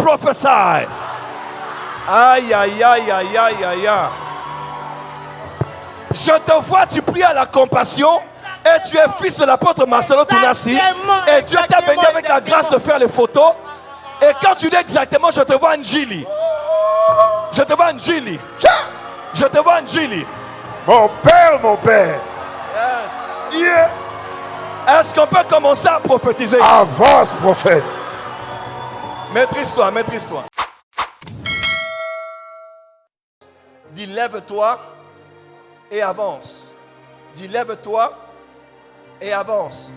prophesy. Aïe, aïe, aïe, aïe, aïe, aïe, aïe. Je te vois, tu pries à la compassion et tu es fils de l'apôtre Marcelo Tounassi et Dieu t'a béni avec la grâce de faire les photos. Et quand tu dis exactement, je te vois Njili. Je te vois Njili. Je te vois Njili. Mon père, mon père. Yes. Yeah. Est-ce qu'on peut commencer à prophétiser? Avance, prophète. Maîtrise-toi, maîtrise-toi. Dis lève-toi et avance. Dis lève-toi et avance.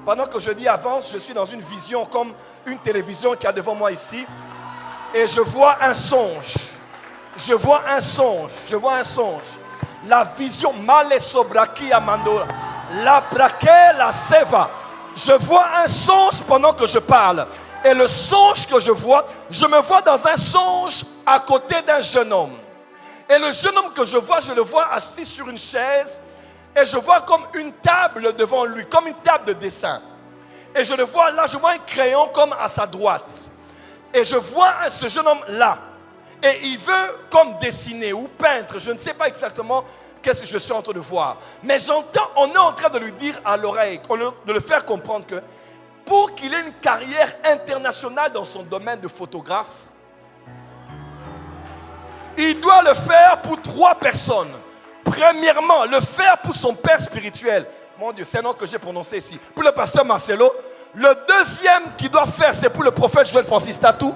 Pendant que je dis avance, je suis dans une vision comme une télévision qui est devant moi ici. Et je vois un songe. Je vois un songe. Je vois un songe. La vision male sobraki amando. La braque la seva. Je vois un songe pendant que je parle. Et le songe que je me vois dans un songe à côté d'un jeune homme. Et le jeune homme que je le vois assis sur une chaise. Et je vois comme une table devant lui, comme une table de dessin. Et je le vois là, je vois un crayon comme à sa droite. Et je vois ce jeune homme là. Et il veut comme dessiner ou peindre. Je ne sais pas exactement qu'est-ce que je suis en train de voir. Mais j'entends, on est en train de lui dire à l'oreille, de le faire comprendre que pour qu'il ait une carrière internationale dans son domaine de photographe, il doit le faire pour 3 personnes. Premièrement, le faire pour son père spirituel. Mon Dieu, c'est un nom que j'ai prononcé ici. Pour le pasteur Marcelo. Le deuxième qu'il doit faire, c'est pour le prophète Joël Francis Tatou.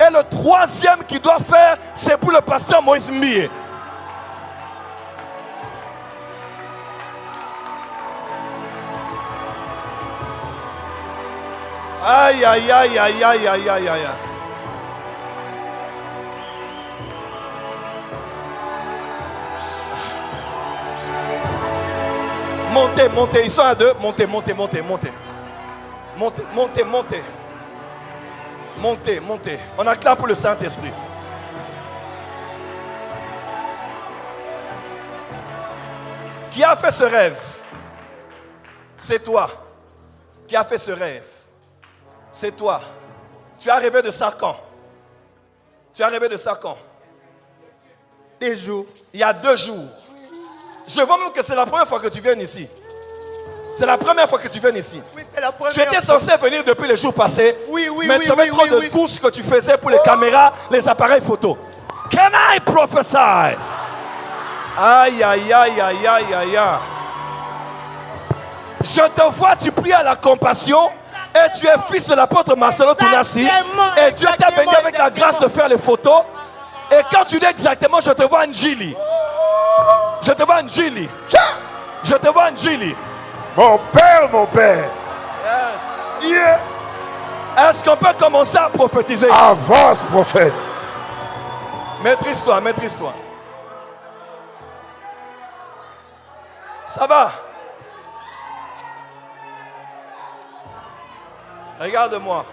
Et le troisième qu'il doit faire, c'est pour le pasteur Moïse Mie. Aïe, aïe, aïe, aïe, aïe, aïe, aïe, aïe. Montez, montez, ils sont à 2. Montez, montez, montez, montez. Montez, montez, montez. Montez, montez. On acclame pour le Saint-Esprit. Qui a fait ce rêve? C'est toi. Qui a fait ce rêve? C'est toi. Tu as rêvé de ça quand? Tu as rêvé de ça quand? Des jours. Il y a 2 jours. Je vois même que c'est la première fois que tu viens ici. C'est la première fois que tu viens ici. Oui, c'est la première tu étais censé venir depuis les jours passés. Oui, mais tu avais trop de courses que tu faisais pour les caméras, les appareils photo. Can I prophesy? Aïe, aïe, aïe, aïe, aïe, aïe, aïe. Je te vois, tu pries à la compassion et tu es fils de l'apôtre Marcelo Tounassi et Dieu t'a béni avec la grâce de faire les photos. Et quand tu dis exactement, je te vois Njili. Je te vois Njili. Je te vois Njili. Mon père, mon père. Yes. Yeah. Est-ce qu'on peut commencer à prophétiser? Avance, prophète. Maîtrise-toi, maîtrise-toi. Ça va? Regarde-moi.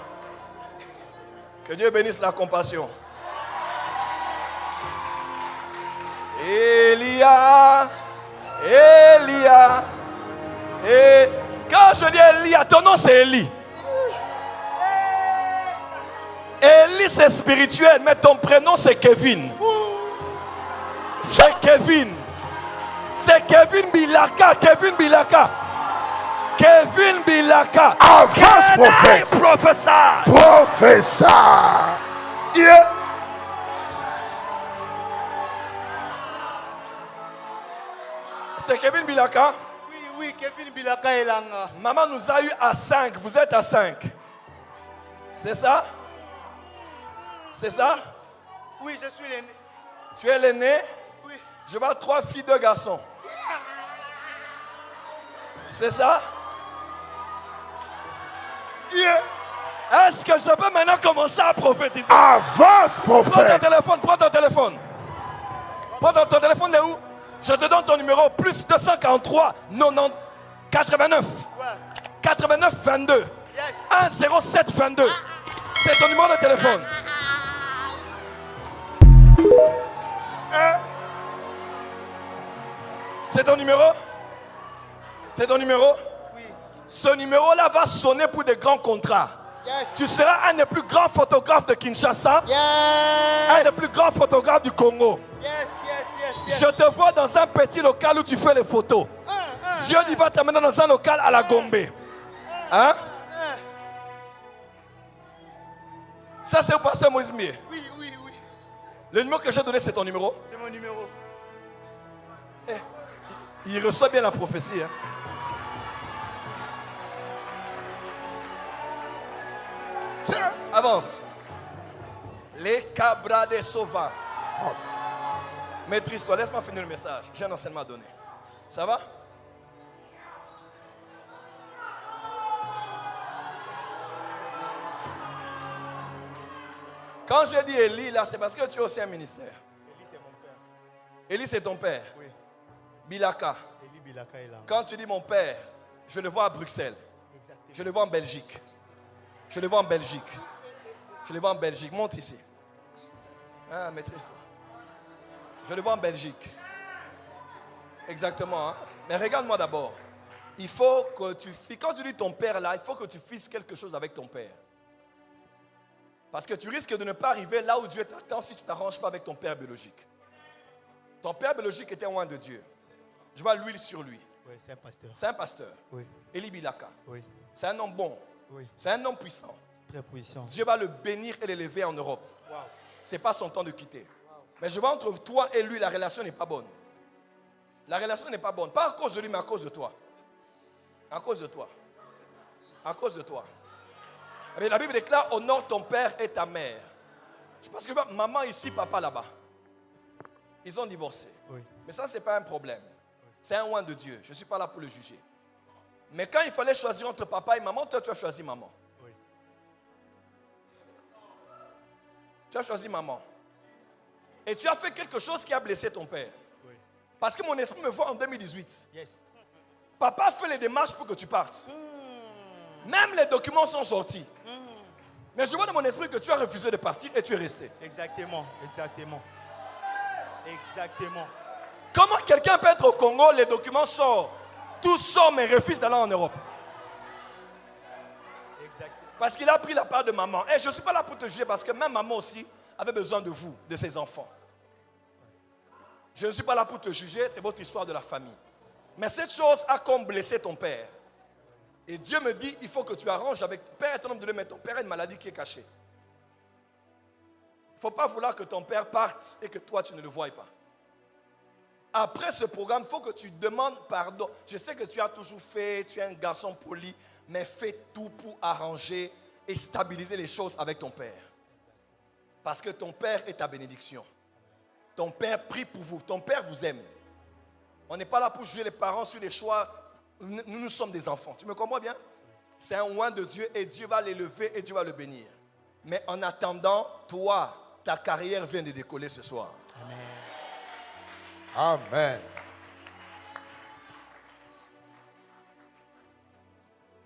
Que Dieu bénisse la compassion. Elia, Elia. Et quand je dis Elia, ton nom c'est Eli. Eli c'est spirituel, mais ton prénom c'est Kevin. C'est Kevin. C'est Kevin Bilaka. Kevin Bilaka. Kevin Bilaka. Avance, prophète. Professeur. Professeur. Yeah. C'est Kevin Bilaka. Oui, Kevin Bilaka est là. Maman nous a eu à 5. Vous êtes à 5. C'est ça? C'est ça? Oui, je suis l'aîné. Tu es l'aîné? Oui. Je vois 3 filles, 2 garçons. C'est ça? Yeah. Est-ce que je peux maintenant commencer à prophétiser? Avance, prophète. Prends ton téléphone, prends ton téléphone. Prends ton téléphone, est où? Je te donne ton numéro, plus 243 90 89 89 22 107 22. C'est ton numéro de téléphone. C'est ton numéro? C'est ton numéro? Oui. Ce numéro-là va sonner pour des grands contrats. Yes. Tu seras un des plus grands photographes de Kinshasa, un Yes. des plus grands photographes du Congo. Yes, yes, yes, yes. Je te vois dans un petit local où tu fais les photos. Dieu il va t'amener dans un local à la Gombe. Hein? Ça, c'est au pasteur Moïse Mie. Oui, oui, oui. Le numéro que j'ai donné, c'est ton numéro. C'est mon numéro. Eh, il reçoit bien la prophétie. Hein? Tiens, avance. Les cabras des sauvages. Avance. Maîtrise-toi, laisse-moi finir le message. J'ai un enseignement à donner. Ça va? Quand je dis Élie, là, c'est parce que tu as aussi un ministère. Eli, c'est mon père. Élie, c'est ton père. Oui. Bilaka. Eli Bilaka est là. Quand tu dis mon père, je le vois à Bruxelles. Exactement. Je le vois en Belgique. Je le vois en Belgique. Je le vois en Belgique. Monte ici. Ah, maîtrise-toi. Je le vois en Belgique. Exactement. Hein? Mais regarde-moi d'abord. Il faut que tu... Quand tu dis ton père là, il faut que tu fasses quelque chose avec ton père. Parce que tu risques de ne pas arriver là où Dieu t'attend si tu ne t'arranges pas avec ton père biologique. Ton père biologique était un oint de Dieu. Je vois l'huile sur lui. Oui, c'est un pasteur. C'est un pasteur. Oui, Eli Bilaka. oui, C'est un homme bon. oui. C'est un homme puissant. Très puissant. Dieu va le bénir et l'élever en Europe. Wow. Ce n'est pas son temps de quitter. Mais je vois entre toi et lui, la relation n'est pas bonne. La relation n'est pas bonne. Pas à cause de lui, mais à cause de toi. À cause de toi. À cause de toi. Mais la Bible déclare, honore ton père et ta mère. Je pense que maman ici, papa là-bas. Ils ont divorcé. Oui. Mais ça, ce n'est pas un problème. C'est un oint de Dieu. Je ne suis pas là pour le juger. Mais quand il fallait choisir entre papa et maman, toi, tu as choisi maman. Oui. Tu as choisi maman. Et tu as fait quelque chose qui a blessé ton père. Oui. Parce que mon esprit me voit en 2018. Yes. Papa fait les démarches pour que tu partes. Même les documents sont sortis. Mais je vois dans mon esprit que tu as refusé de partir et tu es resté. Exactement, exactement. Exactement. Comment quelqu'un peut être au Congo, les documents sortent, tout sort mais refuse d'aller en Europe? Exactement. Parce qu'il a pris la part de maman. Et je ne suis pas là pour te juger parce que même maman aussi avait besoin de vous, de ses enfants. Je ne suis pas là pour te juger, c'est votre histoire de la famille. Mais cette chose a comme blessé ton père. Et Dieu me dit, il faut que tu arranges avec ton père est un homme de Dieu, mais ton père a une maladie qui est cachée. Il ne faut pas vouloir que ton père parte et que toi tu ne le voies pas. Après ce programme, il faut que tu demandes pardon. Je sais que tu as toujours fait, tu es un garçon poli, mais fais tout pour arranger et stabiliser les choses avec ton père. Parce que ton père est ta bénédiction. Ton père prie pour vous. Ton père vous aime. On n'est pas là pour juger les parents sur les choix. Nous sommes des enfants. Tu me comprends bien? C'est un oint de Dieu et Dieu va l'élever et Dieu va le bénir. Mais en attendant, toi, ta carrière vient de décoller ce soir. Amen. Amen.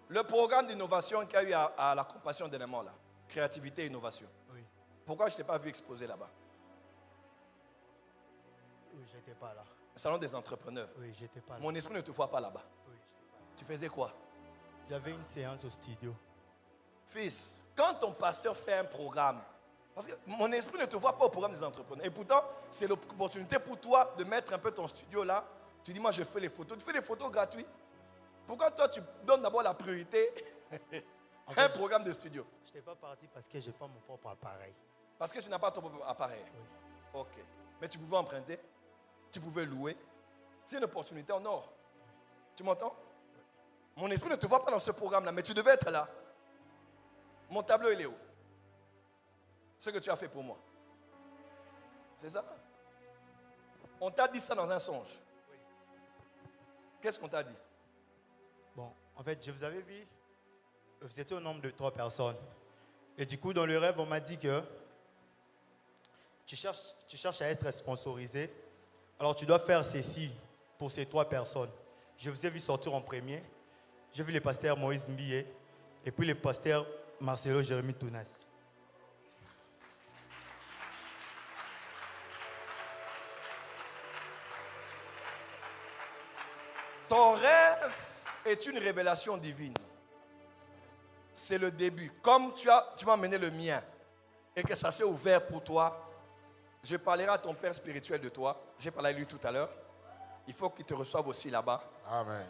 Le programme d'innovation qu'il y a eu à la compassion d'éléments là, créativité et innovation. Oui. Pourquoi je ne t'ai pas vu exposer là-bas? Oui, j'étais pas là. Le salon des entrepreneurs. Oui, j'étais pas là. Mon esprit ne te voit pas là-bas. Oui, j'étais pas là. Tu faisais quoi? J'avais une séance au studio. Fils, quand ton pasteur fait un programme, parce que mon esprit ne te voit pas au programme des entrepreneurs. Et pourtant, c'est l'opportunité pour toi de mettre un peu ton studio là. Tu dis, moi, je fais les photos. Tu fais des photos gratuites. Pourquoi toi, tu donnes d'abord la priorité à un programme de studio? Je n'étais pas parti parce que je n'ai pas mon propre appareil. Parce que tu n'as pas ton propre appareil. Oui. Ok. Mais tu pouvais emprunter. Tu pouvais louer. C'est une opportunité en or. Tu m'entends? Mon esprit ne te voit pas dans ce programme-là, mais tu devais être là. Mon tableau, il est où? Ce que tu as fait pour moi. C'est ça? On t'a dit ça dans un songe. Oui. Qu'est-ce qu'on t'a dit? Bon, en fait, je vous avais vu, vous étiez au nombre de 3 personnes. Et du coup, dans le rêve, on m'a dit que tu cherches à être sponsorisé. Alors, tu dois faire ceci pour ces 3 personnes. Je vous ai vu sortir en premier. J'ai vu le pasteur Moïse Mbié et puis le pasteur Marcelo Jérémy Tounas. Ton rêve est une révélation divine. c'est le début. Comme tu m'as amené le mien et que ça s'est ouvert pour toi, je parlerai à ton père spirituel de toi. J'ai parlé à lui tout à l'heure. Il faut qu'il te reçoive aussi là-bas. Amen.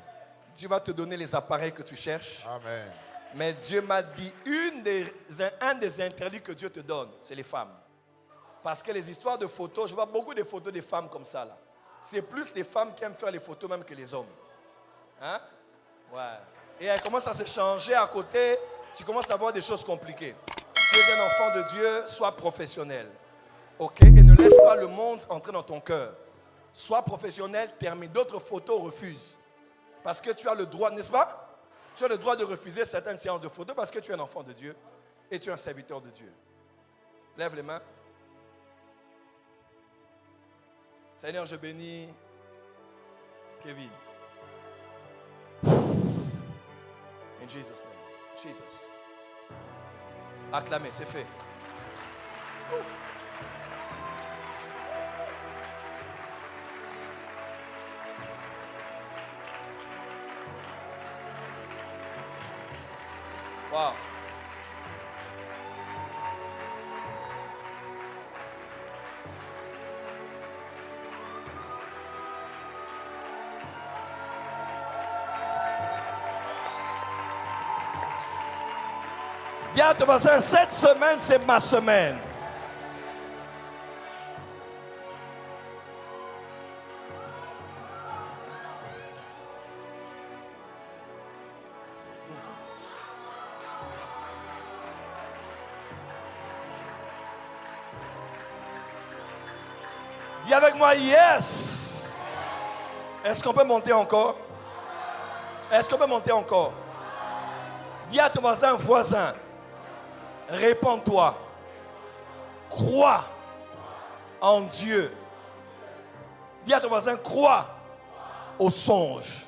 Dieu va te donner les appareils que tu cherches. Amen. Mais Dieu m'a dit, un des interdits que Dieu te donne, c'est les femmes. Parce que les histoires de photos, je vois beaucoup de photos des femmes comme ça là. C'est plus les femmes qui aiment faire les photos même que les hommes. Hein? Ouais. Et elles commencent à se changer à côté. Tu commences à voir des choses compliquées. Tu es un enfant de Dieu, sois professionnel. Ok? Et ne laisse pas le monde entrer dans ton cœur. Sois professionnel, termine. D'autres photos refusent. Parce que tu as le droit, n'est-ce pas? Tu as le droit de refuser certaines séances de photos parce que tu es un enfant de Dieu et tu es un serviteur de Dieu. Lève les mains. Seigneur, je bénis Kevin. In Jesus' name. Jesus. Acclamez, c'est fait. Wow. Dis à ton voisin, cette semaine, c'est ma semaine. Dis avec moi, yes. Est-ce qu'on peut monter encore? Est-ce qu'on peut monter encore? Dis à ton voisin, répands-toi. Crois en Dieu. Dis à ton voisin, crois au songe.